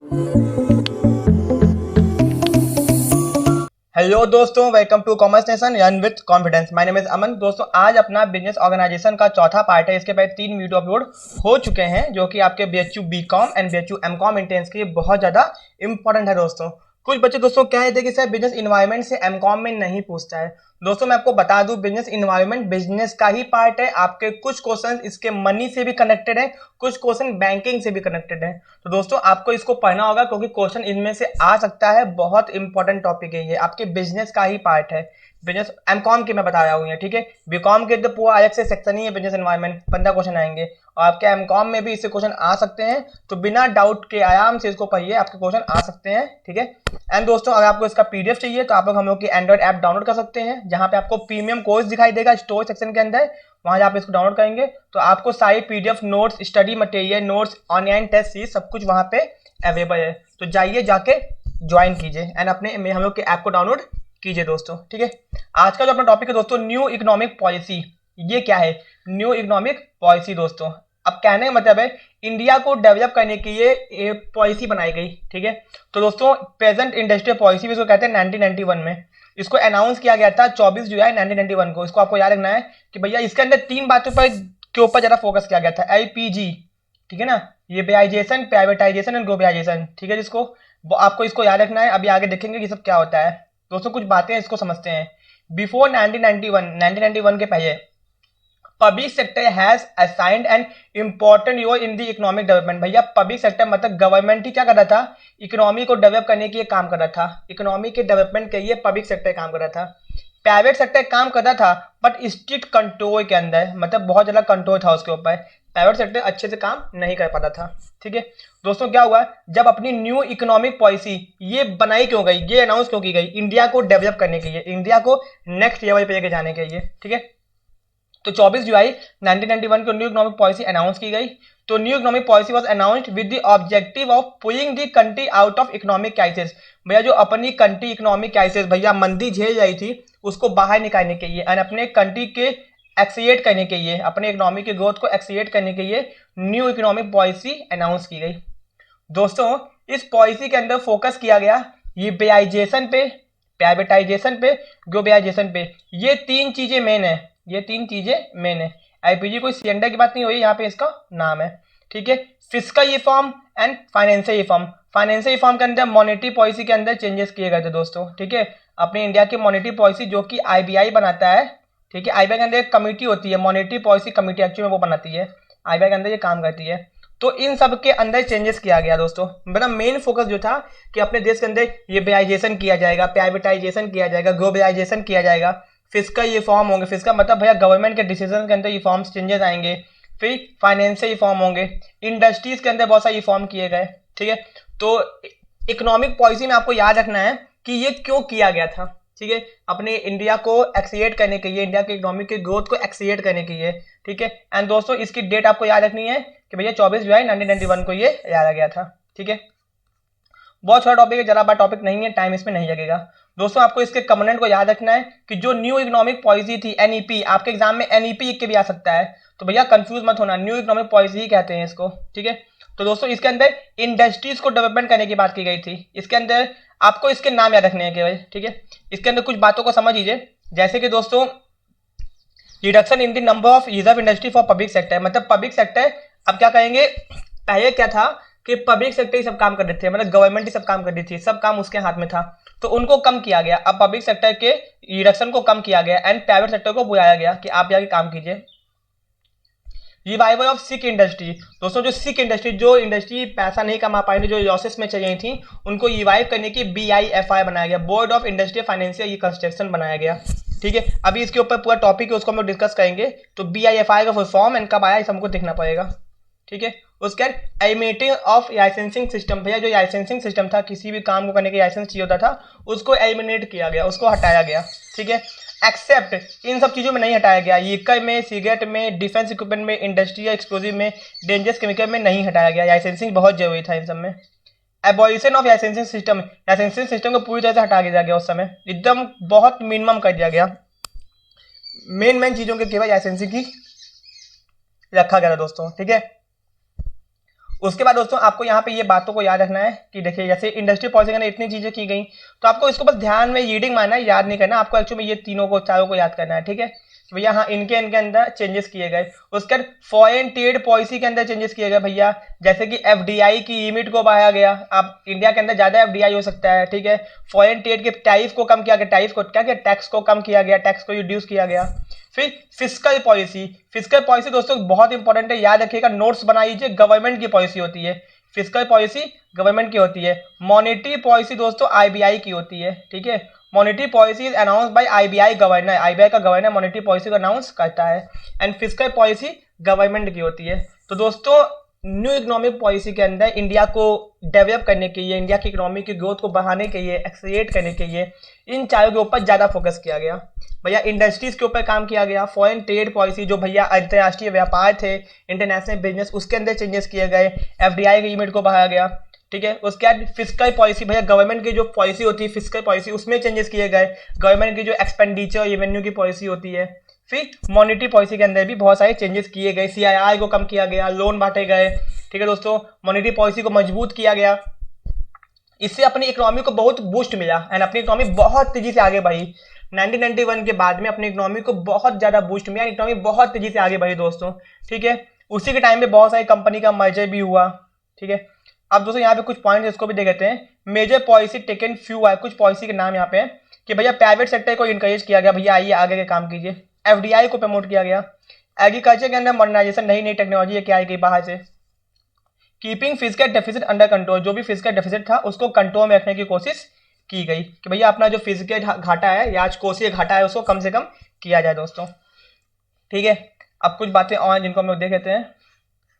Hello दोस्तों, welcome to commerce nation run with confidence. My name is Aman. दोस्तों, आज अपना बिजनेस ऑर्गेनाइजेशन का चौथा पार्ट है। इसके पहले 3 वीडियो अपलोड हो चुके हैं जो कि आपके BHU BCom and BHU MCom entrance के लिए बहुत ज़्यादा इंपॉर्टेंट है। दोस्तों, कुछ बच्चे दोस्तों कह रहे थे कि सर बिजनेस इन्वायरमेंट से एमकॉम में नहीं पूछता है। दोस्तों, मैं आपको बता दूं, बिजनेस इन्वायरमेंट बिजनेस का ही पार्ट है। आपके कुछ क्वेश्चन इसके मनी से भी कनेक्टेड है, कुछ क्वेश्चन बैंकिंग से भी कनेक्टेड है। तो दोस्तों, आपको इसको पढ़ना होगा क्योंकि क्वेश्चन इनमें से आ सकता है। बहुत इंपॉर्टेंट टॉपिक है ये, आपके बिजनेस का ही पार्ट है। बिजनेस एमकॉम के मैं बता रहा हूँ ये, ठीक है। बीकॉम के तो पूरा अलग से सेक्शन ही है बिजनेस एनवायरमेंट, 15 क्वेश्चन आएंगे और आपके एमकॉम में भी इससे क्वेश्चन आ सकते हैं। तो बिना डाउट के आराम से इसको पढ़िए, आपके क्वेश्चन आ सकते हैं, ठीक है। एंड दोस्तों, अगर आपको इसका पीडीएफ चाहिए तो आप लोग हम लोग की एंड्रॉइड ऐप डाउनलोड कर सकते हैं, जहां पे आपको प्रीमियम कोर्स दिखाई देगा स्टोर सेक्शन के अंदर। वहां जब आप इसको डाउनलोड करेंगे तो आपको सारी PDF notes, study material, notes, online test series सब कुछ वहां पे अवेलेबल है। तो जाइए, जाके ज्वाइन कीजिए एंड अपने हम लोग के ऐप को डाउनलोड कीजिए दोस्तों, ठीक है। आज का जो अपना टॉपिक है दोस्तों, न्यू इकोनॉमिक पॉलिसी। ये क्या है न्यू इकोनॉमिक पॉलिसी दोस्तों? अब कहने का मतलब है इंडिया को डेवलप करने के लिए पॉलिसी बनाई गई, ठीक है। तो दोस्तों, प्रेजेंट इंडस्ट्रियल पॉलिसी भी इसको कहते हैं 1991 में। इसको अनाउंस किया गया था 24 जुलाई 1991 को। इसको आपको याद रखना है कि भैया इसके अंदर 3 बातों पर के ऊपर ज्यादा फोकस किया गया था। एलपीजी, ठीक है ना, ये प्राइवेटाइजेशन, प्राइवेटाइजेशन एंड ग्लोबलाइजेशन, ठीक है। जिसको आपको इसको याद रखना है। अभी आगे देखेंगे कि सब क्या होता है। दोस्तों, कुछ बातें इसको समझते हैं। बिफोर 1991 के पहले public sector has assigned an important role in the economic development. भैया पब्लिक सेक्टर मतलब गवर्नमेंट ही क्या कर रहा था, इकोनॉमी को डेवलप करने के लिए काम कर रहा था। इकोनॉमी के डेवलपमेंट के लिए पब्लिक सेक्टर काम कर रहा था। प्राइवेट सेक्टर काम कर रहा था बट स्ट्रिक्ट कंट्रोल के अंदर, मतलब बहुत ज्यादा कंट्रोल था उसके ऊपर। प्राइवेट सेक्टर अच्छे से काम नहीं कर पाता था, ठीक है। दोस्तों, क्या हुआ जब अपनी न्यू इकोनॉमिक पॉलिसी ये बनाई क्यों गई, ये अनाउंस क्यों की गई? इंडिया को डेवलप करने के लिए, इंडिया को नेक्स्ट लेवल पे लेके जाने के लिए, ठीक है। तो 24 जुलाई 1991 को न्यू इकोनॉमिक पॉलिसी अनाउंस की गई। तो new economic policy was announced with the objective of pulling the country out of economic crisis. भैया जो अपनी कंट्री इकोनॉमिक क्राइसिस भैया मंदी झेल रही थी, उसको बाहर निकालने के लिए, और अपने कंट्री के एक्सीलेट करने के लिए, अपने इकोनॉमी के ग्रोथ को एक्सीलेट करने के लिए न्यू इकोनॉमिक पॉलिसी अनाउंस की गई। दोस्तों, इस पॉलिसी के अंदर फोकस किया गया लिबरलाइजेशन पे, प्राइवेटाइजेशन पे, ग्लोबलाइजेशन पे। ये 3 चीजें मेन है, ये 3 चीजें मेन है। आईपीजी कोई सिलेंडर की बात नहीं हुई, यहाँ पे इसका नाम है, ठीक है। Fiscal reform and financial reform. Financial reform के अंदर मॉनेटरी पॉलिसी के अंदर चेंजेस किए गए थे दोस्तों, ठीक है। अपने इंडिया की मॉनेटरी पॉलिसी जो कि आईबीआई बनाता है, ठीक है। आईबीआई के अंदर एक कमेटी होती है, मॉनेटरी पॉलिसी कमेटी एक्चुअली में वो बनाती है, आईबीआई के अंदर ये काम करती है। तो इन सब के अंदर चेंजेस किया गया दोस्तों। मतलब मेन फोकस जो था कि अपने देश के अंदर लिबरलाइजेशन किया जाएगा, प्राइवेटाइजेशन किया जाएगा, ग्लोबलाइजेशन किया जाएगा, फिस्कल रिफॉर्म होंगे। फिस्कल मतलब भैया गवर्नमेंट के डिसीजन के अंदर रिफॉर्म्स चेंजेस आएंगे। फिर फाइनेंशियल रिफॉर्म होंगे, इंडस्ट्रीज के अंदर बहुत सारे रिफॉर्म किए गए, ठीक है। तो इकोनॉमिक पॉलिसी में आपको याद रखना है कि ये क्यों किया गया था, ठीक है। अपने इंडिया को एक्सीलेट करने के लिए, इंडिया के इकोनॉमिक के ग्रोथ को एक्सीलेट करने के लिए, ठीक है। एंड दोस्तों, इसकी डेट आपको याद रखनी है कि भैया 24 जुलाई 1991 को ये लाया गया था, ठीक है। बहुत छोटा टॉपिक है, जरा बड़ा टॉपिक नहीं है, टाइम इसमें नहीं लगेगा। दोस्तों, आपको इसके कंपोनेंट को याद रखना है कि जो न्यू इकोनॉमिक पॉलिसी थी, एनईपी, आपके एग्जाम में एनईपी लिख के भी आ सकता है, तो भैया कंफ्यूज मत होना, न्यू इकोनॉमिक पॉलिसी ही कहते हैं इसको, ठीक है। तो दोस्तों, इसके अंदर इंडस्ट्रीज को डेवलपमेंट करने की बात की गई थी। इसके अंदर आपको इसके नाम याद रखने हैं केवल, ठीक है। इसके अंदर कुछ बातों को समझ लीजिए, जैसे कि दोस्तों reduction in the number of reserve industry for public sector. मतलब पब्लिक सेक्टर अब क्या कहेंगे, पहले क्या था कि पब्लिक सेक्टर ही सब काम कर रहे थे, मतलब गवर्नमेंट ही सब काम कर रही थी, सब काम उसके हाथ में था, तो उनको कम किया गया। अब पब्लिक सेक्टर के रिडक्शन को कम किया गया एंड प्राइवेट सेक्टर को बुलाया गया कि आप जाके काम कीजिए। Revival of sick industry. दोस्तों, जो सिक इंडस्ट्री, जो इंडस्ट्री पैसा नहीं कमा पाई थी, जो लॉसेस में चल रही थी, उनको रिवाइव करने की BIFI बनाया गया, board of industrial financial reconstruction बनाया गया, ठीक है। अभी इसके ऊपर पूरा टॉपिक है, उसको हम लोग डिस्कस करेंगे। तो BIFI का फुल फॉर्म एंड कब आया इस हमको देखना पड़ेगा, ठीक है। उसके बाद एलिमिनेटिंग ऑफ लाइसेंसिंग सिस्टम। भैया जो लाइसेंसिंग सिस्टम था, किसी भी काम को करने के लाइसेंस चाहिए होता था, उसको एलिमिनेट किया गया, उसको हटाया गया, ठीक है। एक्सेप्ट इन सब चीजों में नहीं हटाया गया, लीकर में, सिगरेट में, डिफेंस इक्विपमेंट में, इंडस्ट्रियल एक्सप्लोजिव में, डेंजरस केमिकल में नहीं हटाया गया। लाइसेंसिंग बहुत जरूरी था इन सब में। Abolition of licensing system. Licensing system को पूरी तरह से हटा दिया गया, उस समय एकदम बहुत मिनिमम कर दिया गया। मेन चीजों के केवल लाइसेंसिंग ही रखा गया था दोस्तों, ठीक है। उसके बाद दोस्तों आपको यहाँ पे ये बातों को याद रखना है कि देखिए जैसे इंडस्ट्री पॉलिसी के अंदर इतनी चीजें की गई, तो आपको इसको बस ध्यान में रीडिंग मारना है, याद नहीं करना आपको, एक्चुअली ये तीनों को चारों को याद करना है, ठीक है। तो भैया हाँ, इनके इनके अंदर चेंजेस किए गए। उसके बाद फॉरेन ट्रेड पॉलिसी के अंदर चेंजेस किए गए भैया, जैसे कि एफडीआई की लिमिट को बढ़ाया गया, अब इंडिया के अंदर ज्यादा एफडीआई हो सकता है, ठीक है। फॉरेन ट्रेड के टैरिफ को कम किया गया, टैरिफ को क्या किया, टैक्स को कम किया गया, टैक्स को रिड्यूस किया गया। फिर फिस्कल पॉलिसी, फिस्कल पॉलिसी दोस्तों बहुत इंपॉर्टेंट है, याद रखिएगा, नोट्स बनाइए, गवर्नमेंट की पॉलिसी होती है। फिस्कल पॉलिसी गवर्नमेंट की होती है। मॉनेटरी पॉलिसी दोस्तों आरबीआई की होती है, ठीक है। Monetary policy is announce by RBI governor, RBI का गवर्नर मॉनेटरी पॉलिसी को अनाउंस करता है। एंड फिस्कल पॉलिसी गवर्नमेंट की होती है। तो दोस्तों न्यू इकोनॉमिक पॉलिसी के अंदर इंडिया को डेवलप करने के लिए, इंडिया की इकोनॉमी की ग्रोथ को बढ़ाने के लिए, एक्सेलरेट करने के लिए इन चारों के ऊपर ज्यादा फोकस किया गया भैया। इंडस्ट्रीज के ऊपर काम किया गया, फॉरेन ट्रेड पॉलिसी जो भैया अंतर्राष्ट्रीय व्यापार थे, इंटरनेशनल बिजनेस, उसके अंदर चेंजेस किए गए, एफडीआई की लिमिट को बढ़ाया गया, ठीक है। उसके बाद फिस्कल पॉलिसी भैया, गवर्नमेंट की जो पॉलिसी होती है फिस्कल पॉलिसी, उसमें चेंजेस किए गए, गवर्नमेंट की जो एक्सपेंडिचर रेवेन्यू की पॉलिसी होती है। फिर मॉनेटरी पॉलिसी के अंदर भी बहुत सारे चेंजेस किए गए, सीआईआर को कम किया गया, लोन बांटे गए, ठीक है दोस्तों। मॉनेटरी पॉलिसी को मजबूत किया गया, इससे अपनी इकोनॉमी को बहुत बूस्ट मिला एंड अपनी इकोनॉमी बहुत तेजी से आगे बढ़ी। 1991 के बाद में अपनी इकोनॉमी को बहुत ज्यादा बूस्ट मिला, इकोनॉमी बहुत तेजी से आगे बढ़ी दोस्तों, ठीक है। उसी के टाइम पे बहुत सारी कंपनी का मर्जर भी हुआ, ठीक है। अब दोस्तों यहाँ पे कुछ पॉइंट इसको भी देख लेते हैं। मेजर पॉलिसी टेकन फ्यू है, कुछ पॉलिसी के नाम यहाँ पे है कि भैया प्राइवेट सेक्टर को इनकरेज किया गया, भैया आइए आगे के काम कीजिए। एफडीआई को प्रमोट किया गया। एग्रीकल्चर के अंदर मॉडर्नाइजेशन, नई नई टेक्नोलॉजी क्या आई गई बाहर से। Keeping physical deficit under control, जो भी फिजिकल डेफिसिट था उसको कंट्रोल में रखने की कोशिश की गई कि भैया अपना जो फिजिकल घाटा है या कोशीय घाटा है उसको कम से कम किया जाए दोस्तों, ठीक है। अब कुछ बातें और जिनको हम लोग देख लेते हैं,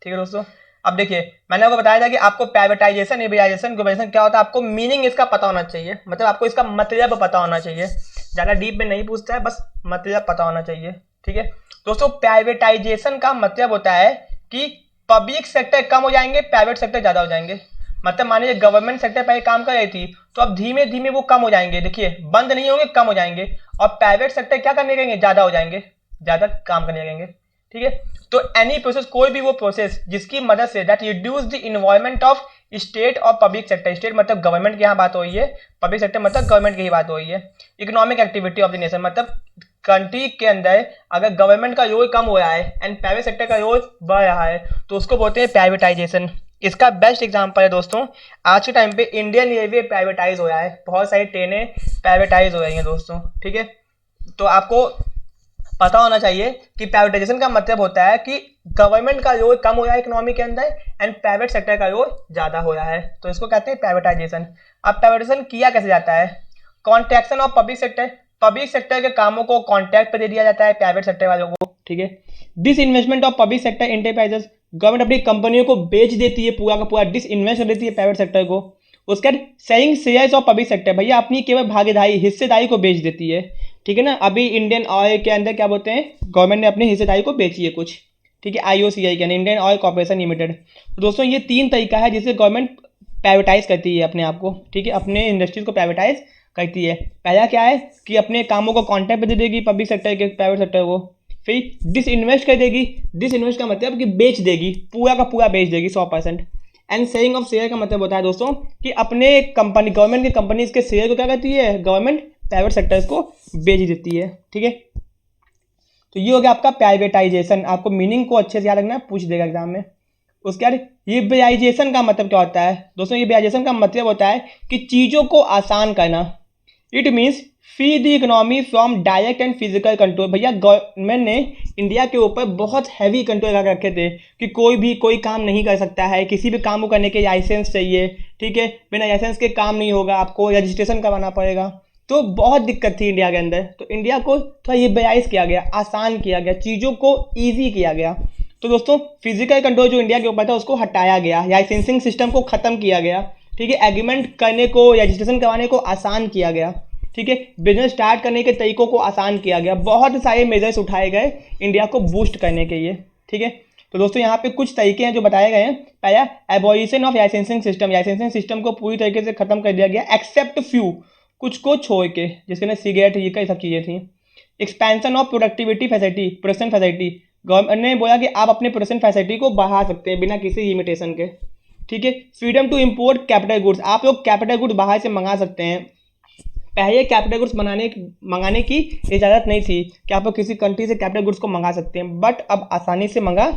ठीक है दोस्तों। अब देखिए मैंने आपको बताया था कि आपको प्राइवेटाइजेशन, लिबरलाइजेशन, ग्लोबलाइजेशन क्या होता है, आपको मीनिंग इसका पता होना चाहिए, मतलब आपको इसका मतलब पता होना चाहिए, ज्यादा डीप में नहीं पूछता है, बस मतलब पता होना चाहिए, ठीक है दोस्तों। प्राइवेटाइजेशन का मतलब होता है कि पब्लिक सेक्टर कम हो जाएंगे, प्राइवेट सेक्टर ज्यादा हो जाएंगे। मतलब मान लीजिए गवर्नमेंट सेक्टर पहले काम कर रही थी, तो अब धीमे धीमे वो कम हो जाएंगे, देखिए बंद नहीं होंगे, कम हो जाएंगे। और प्राइवेट सेक्टर क्या करने लगेंगे, ज्यादा हो जाएंगे, ज्यादा काम करने लगेंगे, ठीक है। तो एनी प्रोसेस, कोई भी वो प्रोसेस जिसकी मदद say that reduce the involvement of state और पब्लिक सेक्टर, स्टेट मतलब गवर्नमेंट की यहाँ बात हो रही है, पब्लिक सेक्टर मतलब गवर्नमेंट की ही बात हो रही है। Economic activity of the nation, मतलब कंट्री के अंदर अगर गवर्नमेंट का रोल कम हो रहा है एंड प्राइवेट सेक्टर का रोल बढ़ रहा है तो उसको बोलते हैं प्राइवेटाइजेशन। इसका बेस्ट एग्जांपल है दोस्तों, आज के टाइम पे इंडियन रेलवे प्राइवेटाइज हो रहा है, बहुत सारी ट्रेनें प्राइवेटाइज हो रही हैं दोस्तों, ठीक है। तो आपको पता होना चाहिए कि प्राइवेटाइजेशन का मतलब होता है कि गवर्नमेंट का रोल कम हो रहा है इकोनॉमी के अंदर एंड प्राइवेट सेक्टर का रोल ज्यादा हो रहा है, तो इसको कहते हैं प्राइवेटाइजेशन। अब प्राइवेटाइजेशन किया कैसे जाता है, contraction of public sector, public sector के कामों को कॉन्ट्रैक्ट पे दे दिया जाता है प्राइवेट सेक्टर वालों को, ठीक है। Disinvestment of public sector enterprises, government अपनी कंपनियों को बेच देती है, पूरा का पूरा डिस इन्वेस्ट कर देती है प्राइवेट सेक्टर को। उसके बाद selling shares of public sector, भैया अपनी केवल भागीदारी, हिस्सेदारी को बेच देती है, ठीक है ना। अभी इंडियन ऑयल के अंदर क्या बोलते हैं, गवर्नमेंट ने अपनी हिस्सेदारी को बेची है कुछ, ठीक है, आईओसीआई के अंदर, इंडियन ऑयल कॉर्पोरेशन लिमिटेड। तो दोस्तों ये तीन तरीका है जिससे गवर्नमेंट प्राइवेटाइज करती है अपने आप को, ठीक है, अपने इंडस्ट्रीज को प्राइवेटाइज करती है। पहला क्या है कि अपने कामों को कॉन्ट्रैक्ट पे दे देगी पब्लिक सेक्टर के प्राइवेट सेक्टर को। फिर डिसइन्वेस्ट कर देगी, डिसइन्वेस्ट का मतलब कि बेच देगी, पूरा का पूरा बेच देगी 100%। एंड सेलिंग ऑफ शेयर का मतलब होता है दोस्तों कि अपने कंपनी, गवर्नमेंट की कंपनीज के शेयर को क्या करती है गवर्नमेंट प्राइवेट सेक्टर्स को बेच देती है, ठीक है। तो ये हो गया आपका प्राइवेटाइजेशन, आपको मीनिंग को अच्छे से याद रखना, पूछ देगा एग्जाम में। उसके बाद लिबरलाइजेशन का मतलब क्या होता है दोस्तों, लिबरलाइजेशन का मतलब होता है कि चीज़ों को आसान करना। It means free the economy from direct and physical control, भैया गवर्नमेंट ने इंडिया के ऊपर बहुत हैवी कंट्रोल लगा रखे थे कि कोई भी कोई काम नहीं कर सकता है, किसी भी काम को करने के लाइसेंस चाहिए, ठीक है, बिना लाइसेंस के काम नहीं होगा, आपको रजिस्ट्रेशन करवाना पड़ेगा। तो बहुत दिक्कत थी इंडिया के अंदर, तो इंडिया को थोड़ा लिबरलाइज किया गया, आसान किया गया, चीज़ों को ईजी किया गया। तो दोस्तों फिजिकल कंट्रोल जो इंडिया के ऊपर था उसको हटाया गया, लाइसेंसिंग सिस्टम को खत्म किया गया, ठीक है, एग्रीमेंट करने को, रजिस्ट्रेशन करवाने को आसान किया गया, ठीक है, बिजनेस स्टार्ट करने के तरीकों को आसान किया गया, बहुत सारे मेजर्स उठाए गए इंडिया को बूस्ट करने के लिए, ठीक है। तो दोस्तों यहाँ पे कुछ तरीके हैं जो बताए गए हैं। पहला abolition of licensing system, licensing system को पूरी तरीके से खत्म कर दिया गया एक्सेप्ट फ्यू, कुछ को छोड़ के, जिसके अंदर सिगरेट ये कई सब चीज़ें थी। Expansion of productivity facility, production facility, government ने बोला कि आप अपने प्रोडक्शन फैसिलिटी को बढ़ा सकते हैं बिना किसी लिमिटेशन के। ठीक है। Freedom to import capital goods, आप लोग कैपिटल गुड्स बाहर से मंगा सकते हैं। पहले कैपिटल गुड्स मंगाने की इजाज़त नहीं थी कि आप लोग किसी कंट्री से कैपिटल गुड्स को मंगा सकते हैं, बट अब आसानी से मंगा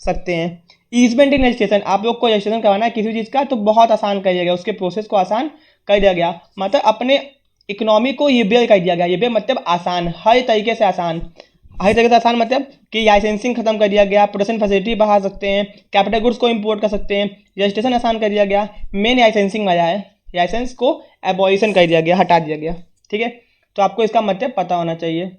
सकते हैं। ईजमेंट इन रजिस्ट्रेशन, आप लोग को रजिस्ट्रेशन करवाना है किसी चीज़ का तो बहुत आसान कर दिया गया, उसके प्रोसेस को आसान कर दिया गया, मतलब अपने इकोनॉमी को लिबरल कर दिया गया। लिबरल मतलब आसान, हर तरीके से आसान, हर तरीके से आसान मतलब कि लाइसेंसिंग खत्म कर दिया गया, प्रोडक्शन फैसिलिटी बढ़ा सकते हैं, कैपिटल गुड्स को इंपोर्ट कर सकते हैं, रजिस्ट्रेशन आसान कर दिया गया, मेन लाइसेंसिंग वाला है, लाइसेंस को एबॉलिशन कर दिया गया, हटा दिया गया। ठीक है, तो आपको इसका मतलब पता होना चाहिए।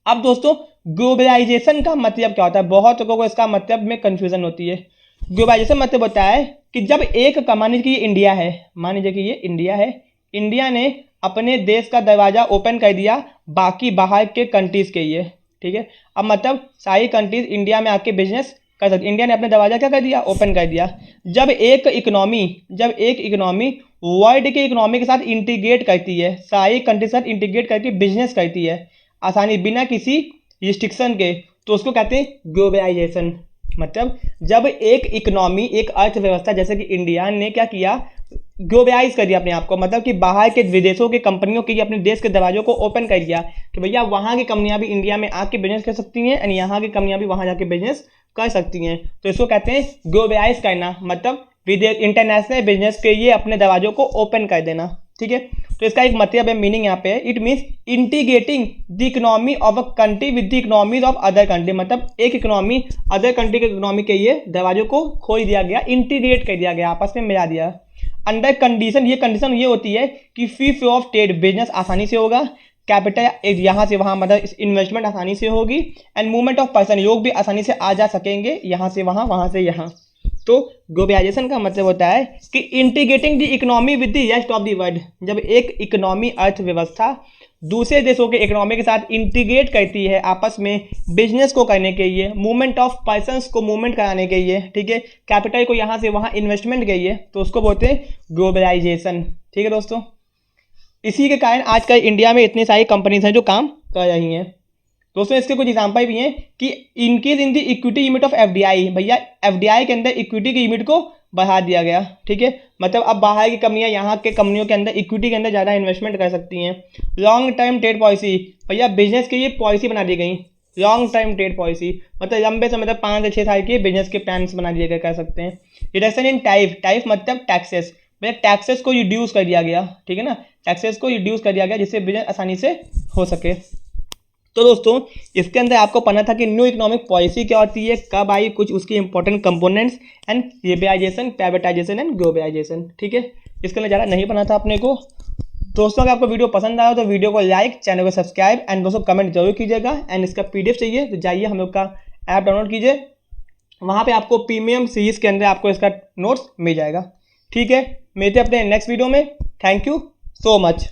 अब दोस्तों ग्लोबलाइजेशन का मतलब क्या होता है, बहुत लोगों को इसका मतलब में कंफ्यूजन होती है। ग्लोबलाइजेशन मतलब होता है कि जब एक मान लीजिए कि ये इंडिया है, मान लीजिए कि ये इंडिया है, इंडिया ने अपने देश का दरवाजा ओपन कर दिया बाकी बाहर के कंट्रीज के लिए। ठीक है, अब मतलब सारी कंट्रीज इंडिया में आके बिजनेस कर सकती, इंडिया ने अपने दरवाजा क्या कर दिया, ओपन कर दिया। जब एक इकोनॉमी वर्ल्ड के इकोनॉमी के साथ इंटीग्रेट करती है, सारी कंट्री के साथ इंटीग्रेट करके बिजनेस करती है आसानी बिना किसी रिस्ट्रिक्शन के, तो उसको कहते हैं ग्लोबलाइजेशन। मतलब जब एक इकोनॉमी, एक अर्थव्यवस्था जैसे कि इंडिया ने क्या किया, ग्लोबलाइज कर दिया अपने आप को, मतलब कि बाहर के विदेशों के कंपनियों के लिए अपने देश के दरवाजों को ओपन कर दिया कि भैया वहाँ की कंपनियां भी इंडिया में आके बिजनेस कर सकती हैं और यहाँ की कंपनियां भी वहाँ जाके बिजनेस कर सकती हैं, तो इसको कहते हैं ग्लोबलाइज करना, मतलब विदेश इंटरनेशनल बिजनेस के लिए अपने दरवाजों को ओपन कर देना। ठीक है, तो इसका एक मतलब है, मीनिंग यहाँ पे है, it means integrating the economy of a country with the economies of other country, मतलब एक इकोनॉमी अदर कंट्री के इकोनॉमी के लिए दरवाजों को खोल दिया गया, इंटीग्रेट कर दिया गया, आपस में मिला दिया। अंडर कंडीशन ये होती है कि free flow of trade, business आसानी से होगा, कैपिटल यहाँ से वहाँ मतलब इन्वेस्टमेंट आसानी से होगी, एंड मूवमेंट ऑफ पर्सन, लोग भी आसानी से आ जा सकेंगे यहाँ से वहाँ, वहाँ से यहाँ। तो ग्लोबलाइजेशन का मतलब होता है कि integrating the economy with the rest of the world, जब एक इकोनॉमी अर्थव्यवस्था दूसरे देशों के इकोनॉमी के साथ इंटीग्रेट करती है आपस में बिजनेस को करने के लिए, मूवमेंट ऑफ पर्सन्स को मूवमेंट कराने के लिए, ठीक है, कैपिटल को यहाँ से वहाँ इन्वेस्टमेंट के लिए, तो उसको बोलते हैं ग्लोबलाइजेशन। ठीक है दोस्तों, इसी के कारण आजकल इंडिया में इतनी सारी कंपनीज हैं जो काम कर रही हैं। दोस्तों इसके कुछ एग्जाम्पल भी हैं कि increase in the equity limit of FDI, भैया एफडीआई के अंदर इक्विटी की लिमिट को बढ़ा दिया गया। ठीक है, मतलब अब बाहर की कंपनियां यहाँ के कंपनियों के अंदर इक्विटी के अंदर ज़्यादा इन्वेस्टमेंट कर सकती हैं। लॉन्ग टर्म ट्रेड पॉलिसी, भैया बिजनेस के लिए पॉलिसी बना दी गई, लॉन्ग टर्म ट्रेड पॉलिसी मतलब लंबे समय तक 5 से 6 साल के बिजनेस के प्लान्स बना दिए गए, कर सकते हैं। रिडक्शन इन टाइफ मतलब टैक्सेस, भैया टैक्सेस को रिड्यूस कर दिया गया। ठीक है ना, टैक्सेस को रिड्यूस कर दिया गया जिससे बिजनेस आसानी से हो सके। तो दोस्तों इसके अंदर आपको पढ़ना था कि न्यू इकोनॉमिक पॉलिसी क्या होती है, कब आई, कुछ उसकी important components, and liberalisation, privatisation and globalisation. ठीक है, इसके अंदर ज़्यादा नहीं पढ़ना था अपने को। दोस्तों अगर आपको वीडियो पसंद आया तो वीडियो को लाइक, चैनल को सब्सक्राइब, एंड दोस्तों कमेंट जरूर कीजिएगा। एंड इसका PDF चाहिए तो जाइए हम लोग का ऐप डाउनलोड कीजिए, वहाँ पर आपको प्रीमियम सीरीज़ के अंदर आपको इसका नोट्स मिल जाएगा। ठीक है, मिलते हैं अपने नेक्स्ट वीडियो में। Thank you so much.